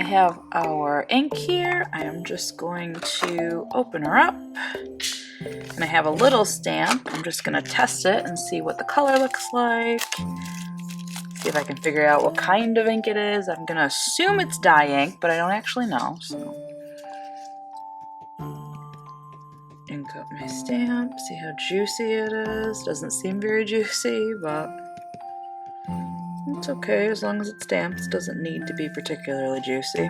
have our ink here. I am just going to open her up. And I have a little stamp. I'm just gonna test it and see what the color looks like. See if I can figure out what kind of ink it is. I'm gonna assume it's dye ink, but I don't actually know, so. Ink up my stamp, see how juicy it is. Doesn't seem very juicy, but it's okay as long as it's stamped. It doesn't need to be particularly juicy.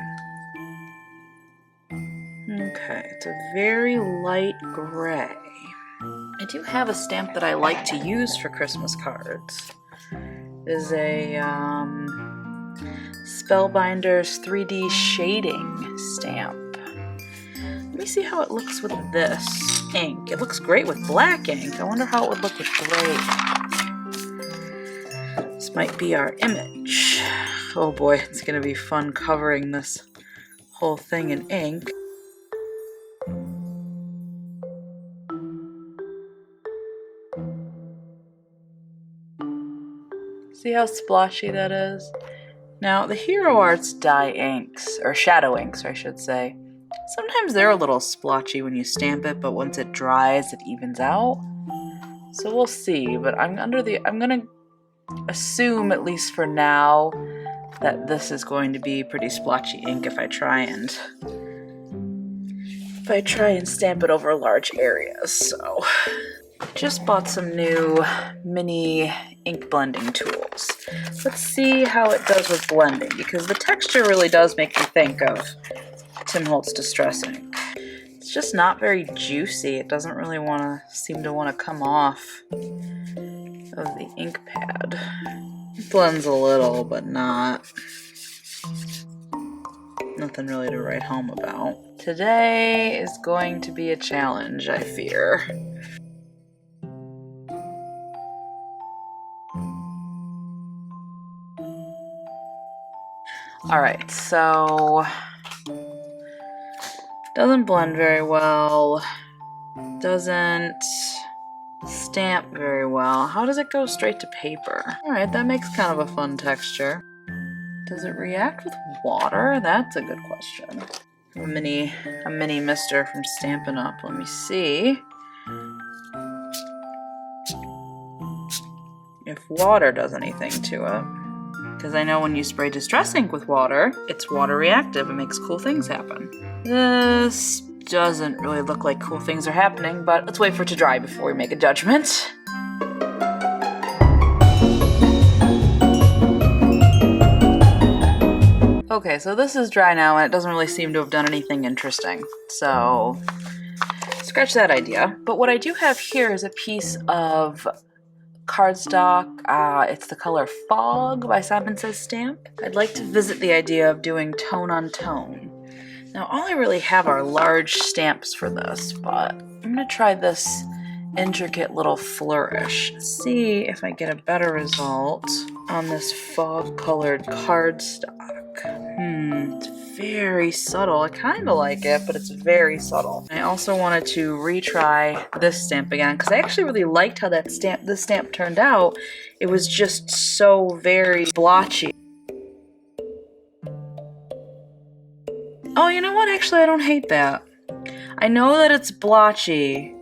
Okay, it's a very light gray. I do have a stamp that I like to use for Christmas cards. It is a SPELLBINDERS 3D shading stamp. Let me see how it looks with this ink. It looks great with black ink. I wonder how it would look with gray. This might be our image. Oh boy, it's gonna be fun covering this whole thing in ink. See how splotchy that is? Now, the Hero Arts dye inks, or shadow inks, I should say, sometimes they're a little splotchy when you stamp it, but once it dries, it evens out. So we'll see, but I'm gonna assume, at least for now, that this is going to be pretty splotchy ink if I try and stamp it over large areas. So just bought some new mini ink blending tools. Let's see how it does with blending, because the texture really does make me think of Tim Holtz Distress ink. It's just not very juicy. It doesn't really seem to want to come off of the ink pad. It blends a little, but not. Nothing really to write home about. Today is going to be a challenge, I fear. Alright, so doesn't blend very well, doesn't stamp very well. How does it go straight to paper? Alright, that makes kind of a fun texture. Does it react with water? That's a good question. A mini mister from Stampin' Up. Let me see if water does anything to it. Because I know when you spray Distress ink with water, it's water reactive and makes cool things happen. This doesn't really look like cool things are happening, but let's wait for it to dry before we make a judgment. Okay, so this is dry now and it doesn't really seem to have done anything interesting. So, scratch that idea. But what I do have here is a piece of cardstock. It's the color Fog by Simon Says Stamp. I'd like to visit the idea of doing tone on tone. Now, all I really have are large stamps for this, but I'm gonna try this intricate little flourish. See if I get a better result on this fog colored cardstock. It's very subtle. I kind of like it, but it's very subtle. I also wanted to retry this stamp again because I actually really liked how this stamp turned out. It was just so very blotchy. Oh, you know what? Actually, I don't hate that. I know that it's blotchy,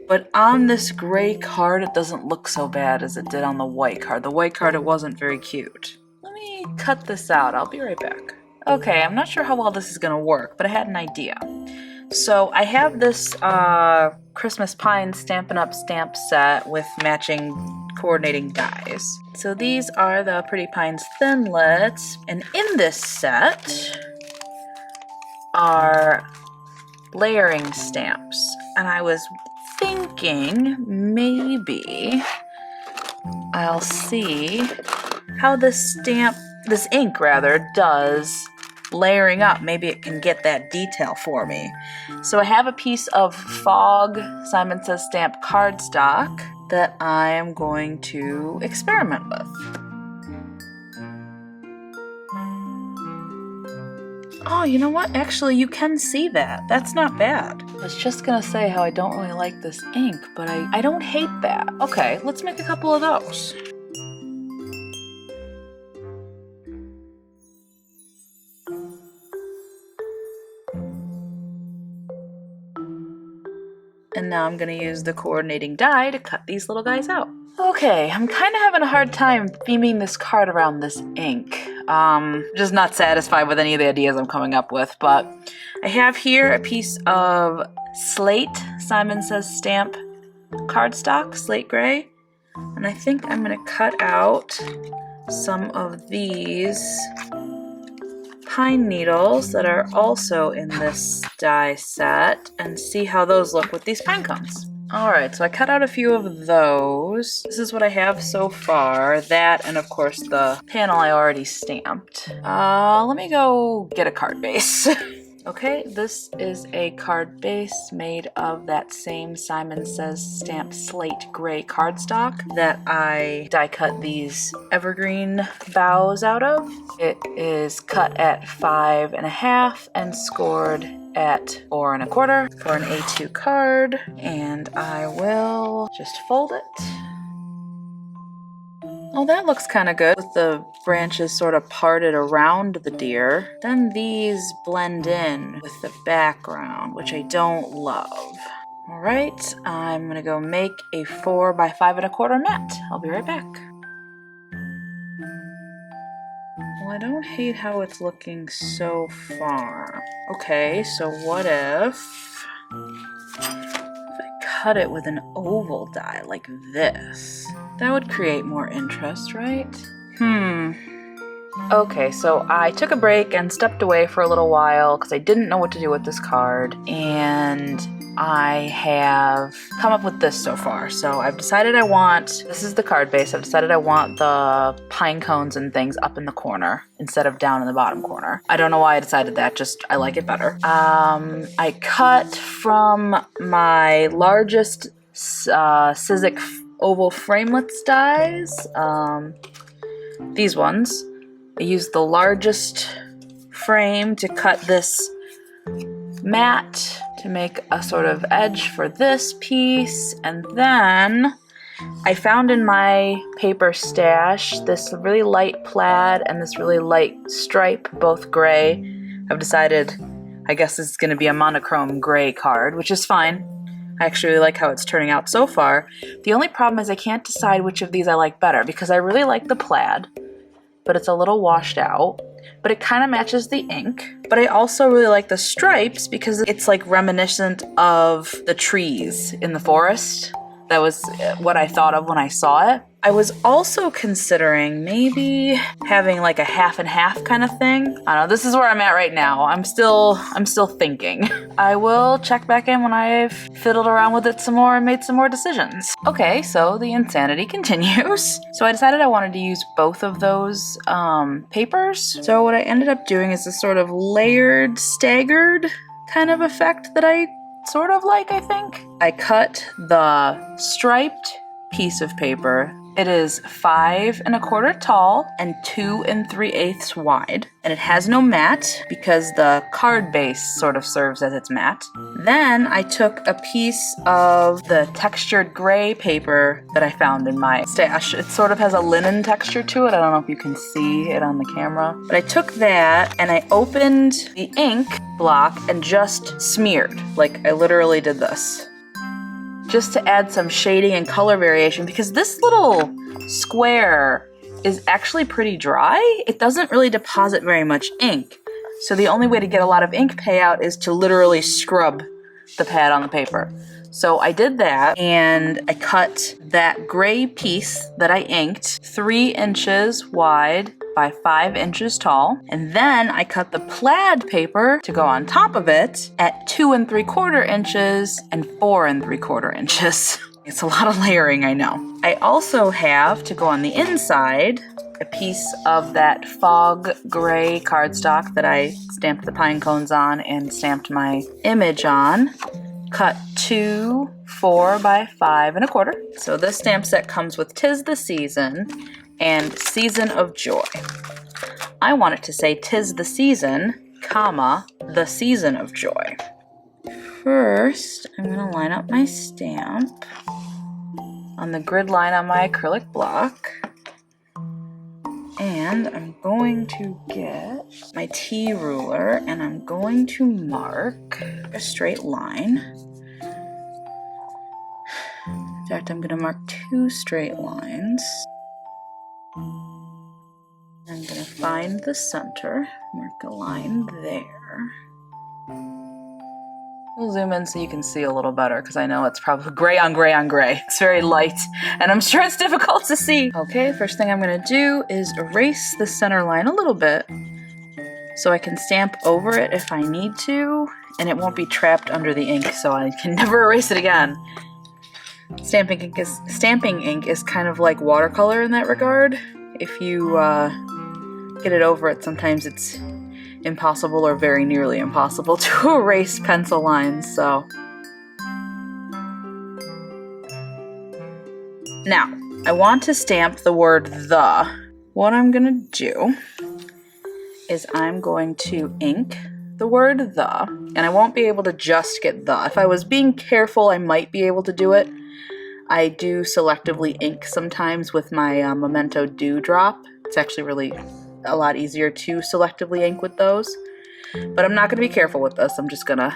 but on this gray card, it doesn't look so bad as it did on the white card. The white card, it wasn't very cute. Let me cut this out. I'll be right back. Okay, I'm not sure how well this is gonna work, but I had an idea. So I have this Christmas Pine Stampin' Up stamp set with matching coordinating dies. So these are the Pretty Pines Thinlits, and in this set are layering stamps. And I was thinking maybe I'll see how this ink does layering up. Maybe it can get that detail for me. So I have a piece of Fog Simon Says Stamp cardstock that I am going to experiment with. Oh, you know what? Actually, you can see that. That's not bad. I was just gonna say how I don't really like this ink, but I don't hate that. Okay, let's make a couple of those. And now I'm gonna use the coordinating die to cut these little guys out. Okay, I'm kind of having a hard time theming this card around this ink. Just not satisfied with any of the ideas I'm coming up with, but I have here a piece of Slate, Simon Says Stamp cardstock, slate gray, and I think I'm gonna cut out some of these pine needles that are also in this die set and see how those look with these pine cones. Alright, so I cut out a few of those. This is what I have so far. That and of course the panel I already stamped. Let me go get a card base. Okay, this is a card base made of that same Simon Says Stamp Slate Gray cardstock that I die cut these evergreen boughs out of. It is cut at 5.5 and scored at 4 1/4 for an A2 card, and I will just fold it. Oh, that looks kind of good with the branches sort of parted around the deer. Then these blend in with the background, which I don't love. All right, I'm gonna go make a 4 by 5 1/4 mat. I'll be right back. Well, I don't hate how it's looking so far. Okay, so what if I cut it with an oval die like this? That would create more interest, right? Okay, so I took a break and stepped away for a little while because I didn't know what to do with this card, and I have come up with this so far. So I've decided this is the card base, I've decided I want the pine cones and things up in the corner instead of down in the bottom corner. I don't know why I decided that, just I like it better. I cut from my largest SIZZIX oval framelits dies, these ones. I used the largest frame to cut this mat to make a sort of edge for this piece, and then I found in my paper stash this really light plaid and this really light stripe, both gray. I've decided, I guess this is going to be a monochrome gray card, which is fine. I actually really like how it's turning out so far. The only problem is I can't decide which of these I like better, because I really like the plaid, but it's a little washed out, but it kind of matches the ink. But I also really like the stripes because it's like reminiscent of the trees in the forest. That was what I thought of when I saw it. I was also considering maybe having like a half and half kind of thing. I don't know, this is where I'm at right now. I'm still thinking. I will check back in when I've fiddled around with it some more and made some more decisions. Okay, so the insanity continues. So I decided I wanted to use both of those papers. So what I ended up doing is this sort of layered, staggered kind of effect that I sort of like, I think. I cut the striped piece of paper. It is 5 1/4 tall and 2 3/8 wide, and it has no mat because the card base sort of serves as its mat. Then I took a piece of the textured gray paper that I found in my stash. It sort of has a linen texture to it. I don't know if you can see it on the camera, but I took that and I opened the ink block and just smeared. Like, I literally did this, just to add some shading and color variation, because this little square is actually pretty dry. It doesn't really deposit very much ink. So the only way to get a lot of ink payout is to literally scrub the pad on the paper. So I did that, and I cut that gray piece that I inked 3 inches wide by 5 inches tall, and then I cut the plaid paper to go on top of it at 2 3/4 inches and 4 3/4 inches. It's a lot of layering, I know. I also have, to go on the inside, a piece of that fog gray cardstock that I stamped the pine cones on and stamped my image on. Cut 2 4 by 5 1/4. So this stamp set comes with 'Tis the Season and Season of Joy. I want it to say 'Tis the Season, comma, the Season of Joy. First, I'm going to line up my stamp on the grid line on my acrylic block. And I'm going to get my T ruler and I'm going to mark a straight line. In fact, I'm gonna mark 2 straight lines. I'm gonna find the center, mark a line there. We'll zoom in so you can see a little better, because I know it's probably gray on gray on gray. It's very light, and I'm sure it's difficult to see. Okay, first thing I'm gonna do is erase the center line a little bit so I can stamp over it if I need to, and it won't be trapped under the ink, so I can never erase it again. Stamping ink is kind of like watercolor in that regard. If you get it over it, sometimes it's impossible or very nearly impossible to erase pencil lines, so. Now, I want to stamp the word the. What I'm gonna do is I'm going to ink the word the, and I won't be able to just get the. If I was being careful, I might be able to do it. I do selectively ink sometimes with my Memento Dewdrop. It's actually really a lot easier to selectively ink with those. But I'm not going to be careful with this. I'm just going to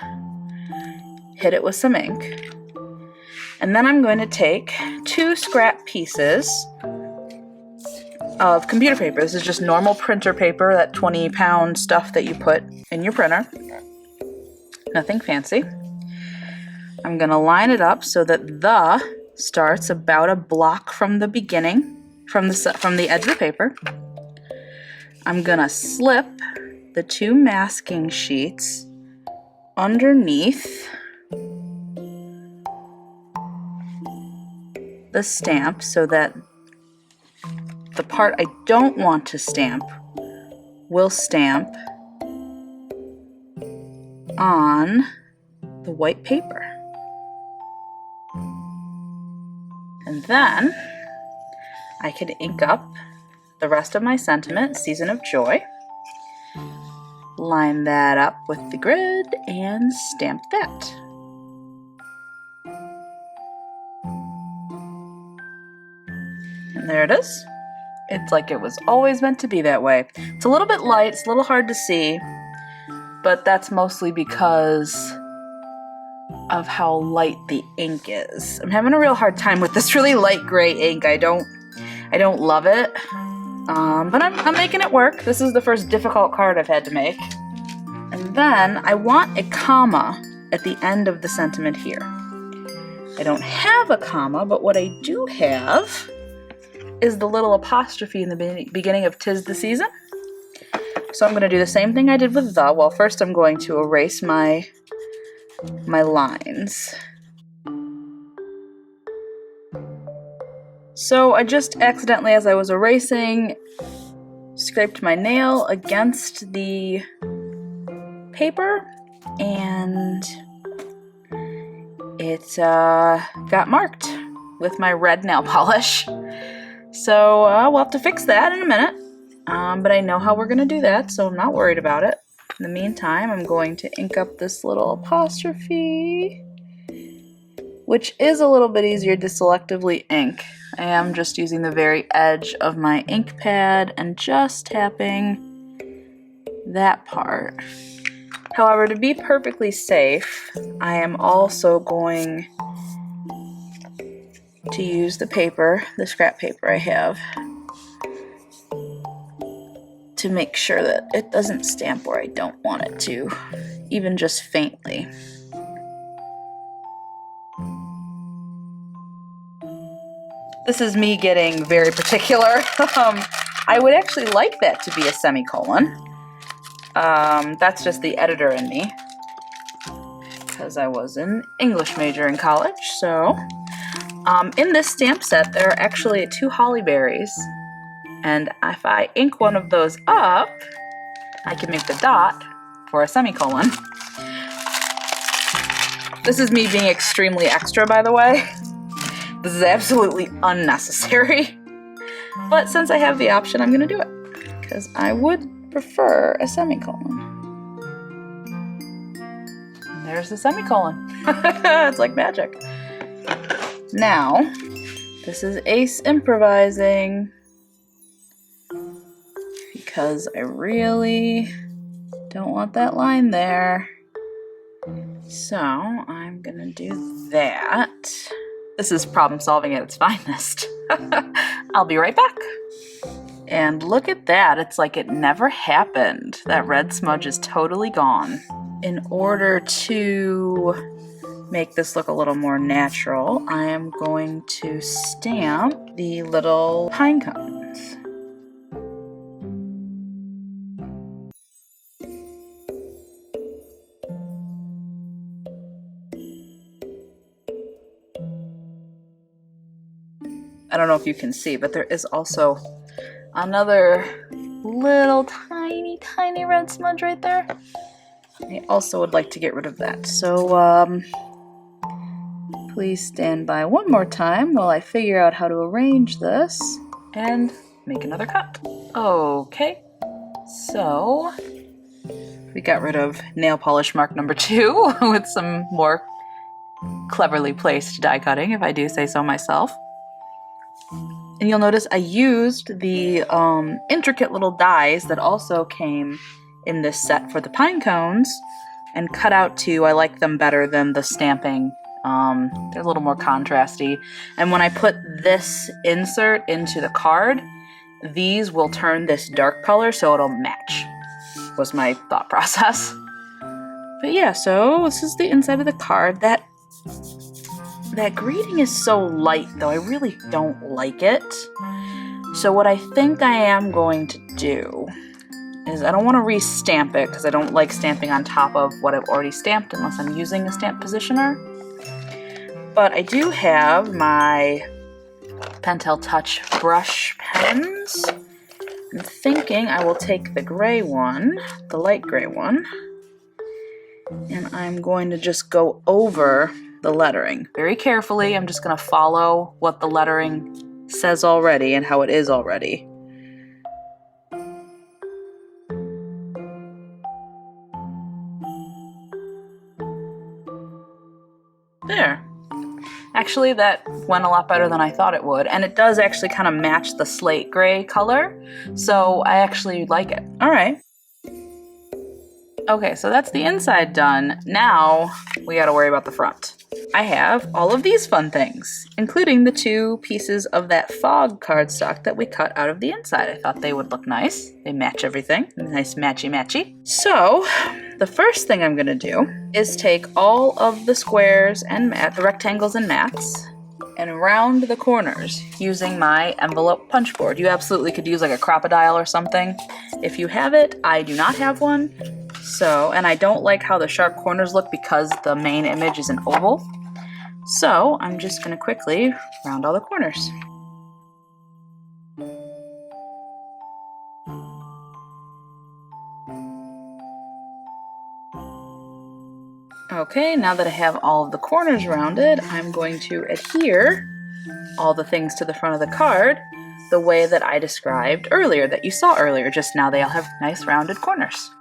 hit it with some ink. And then I'm going to take 2 scrap pieces of computer paper. This is just normal printer paper, that 20-pound stuff that you put in your printer. Nothing fancy. I'm going to line it up so that the starts about a block from the beginning, from the edge of the paper. I'm gonna slip the 2 masking sheets underneath the stamp so that the part I don't want to stamp will stamp on the white paper. And then I could ink up the rest of my sentiment, Season of Joy, line that up with the grid, and stamp that. And there it is. It's like it was always meant to be that way. It's a little bit light, it's a little hard to see, but that's mostly because of how light the ink is. I'm having a real hard time with this really light gray ink. I don't love it, but I'm making it work. This is the first difficult card I've had to make. And then I want a comma at the end of the sentiment here. I don't have a comma, but what I do have is the little apostrophe in the beginning of 'Tis the Season. So I'm going to do the same thing I did with the. Well, first I'm going to erase my lines. So I just accidentally, as I was erasing, scraped my nail against the paper, and it got marked with my red nail polish. So we'll have to fix that in a minute, but I know how we're gonna do that, so I'm not worried about it. In the meantime, I'm going to ink up this little apostrophe, which is a little bit easier to selectively ink. I am just using the very edge of my ink pad and just tapping that part. However, to be perfectly safe, I am also going to use the paper, the scrap paper I have, to make sure that it doesn't stamp where I don't want it to, even just faintly. This is me getting very particular. I would actually like that to be a semicolon. That's just the editor in me, because I was an English major in college. So in this stamp set, there are actually 2 holly berries. And if I ink one of those up, I can make the dot for a semicolon. This is me being extremely extra, by the way. This is absolutely unnecessary. But since I have the option, I'm going to do it, because I would prefer a semicolon. And there's the semicolon. It's like magic. Now, this is Ace improvising, because I really don't want that line there. So I'm gonna do that. This is problem solving at its finest. I'll be right back. And look at that, it's like it never happened. That red smudge is totally gone. In order to make this look a little more natural, I am going to stamp the little pine cones. I don't know if you can see, but there is also another little tiny red smudge right there. I also would like to get rid of that. So please stand by one more time while I figure out how to arrange this and make another cut. Okay, so we got rid of nail polish mark number 2 with some more cleverly placed die cutting, if I do say so myself. And you'll notice I used the intricate little dies that also came in this set for the pine cones and cut out 2. I like them better than the stamping. They're a little more contrasty. And when I put this insert into the card, these will turn this dark color so it'll match, was my thought process. But yeah, so this is the inside of the card. That greeting is so light, though. I really don't like it. So what I think I am going to do is I don't want to re-stamp it because I don't like stamping on top of what I've already stamped unless I'm using a stamp positioner. But I do have my Pentel Touch brush pens. I'm thinking I will take the gray one, the light gray one, and I'm going to just go over the lettering very carefully. I'm just going to follow what the lettering says already and how it is already. There. Actually, that went a lot better than I thought it would, and it does actually kind of match the slate gray color, so I actually like it. All right. Okay, so that's the inside done. Now we gotta worry about the front. I have all of these fun things, including the 2 pieces of that fog cardstock that we cut out of the inside. I thought they would look nice. They match everything. Nice matchy-matchy. So the first thing I'm gonna do is take all of the squares and the rectangles and mats and round the corners using my envelope punch board. You absolutely could use like a crocodile or something. If you have it, I do not have one. So, and I don't like how the sharp corners look because the main image is an oval. So I'm just gonna quickly round all the corners. Okay, now that I have all of the corners rounded, I'm going to adhere all the things to the front of the card the way that I described earlier, that you saw earlier. Just now they all have nice rounded corners.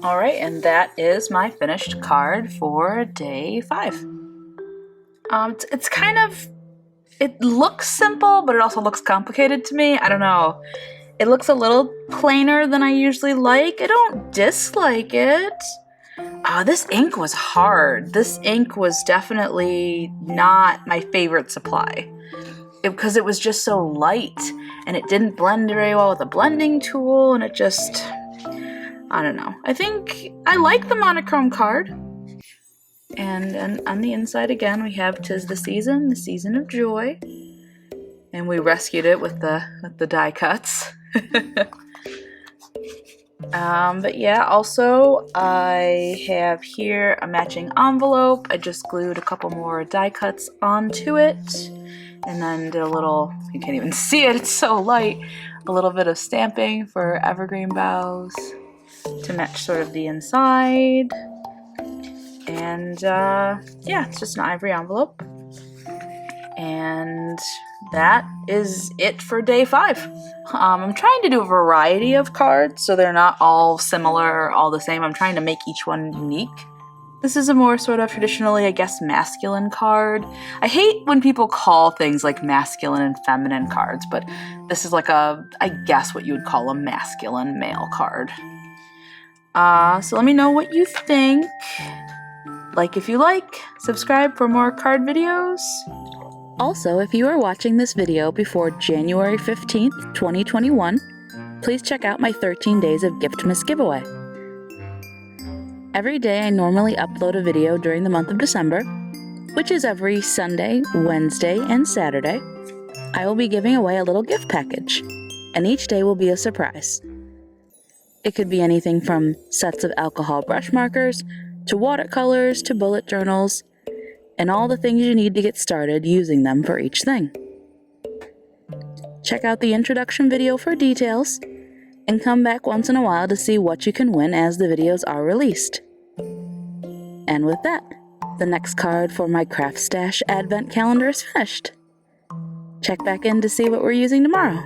All right, and that is my finished card for day 5. It's kind of, it looks simple, but it also looks complicated to me. I don't know. It looks a little plainer than I usually like. I don't dislike it. This ink was hard. This ink was definitely not my favorite supply because it was just so light and it didn't blend very well with a blending tool, and it just, I don't know. I think I like the monochrome card. And on the inside again we have "'Tis the season of joy." And we rescued it with the die cuts. But yeah, also I have here a matching envelope. I just glued a couple more die cuts onto it. And then did a little, you can't even see it, it's so light, a little bit of stamping for evergreen boughs to match sort of the inside. And yeah, it's just an ivory envelope. And that is it for day 5. I'm trying to do a variety of cards so they're not all similar, all the same. I'm trying to make each one unique. This is a more sort of traditionally, I guess, masculine card. I hate when people call things like masculine and feminine cards, but this is like a, I guess what you would call a masculine male card. So let me know what you think. Like if you like, subscribe for more card videos. Also, if you are watching this video before January 15th, 2021, please check out my 13 Days of Giftmas giveaway. Every day I normally upload a video during the month of December, which is every Sunday, Wednesday, and Saturday. I will be giving away a little gift package, and each day will be a surprise. It could be anything from sets of alcohol brush markers, to watercolors, to bullet journals, and all the things you need to get started using them for each thing. Check out the introduction video for details, and come back once in a while to see what you can win as the videos are released. And with that, the next card for my Craftstash Advent Calendar is finished. Check back in to see what we're using tomorrow.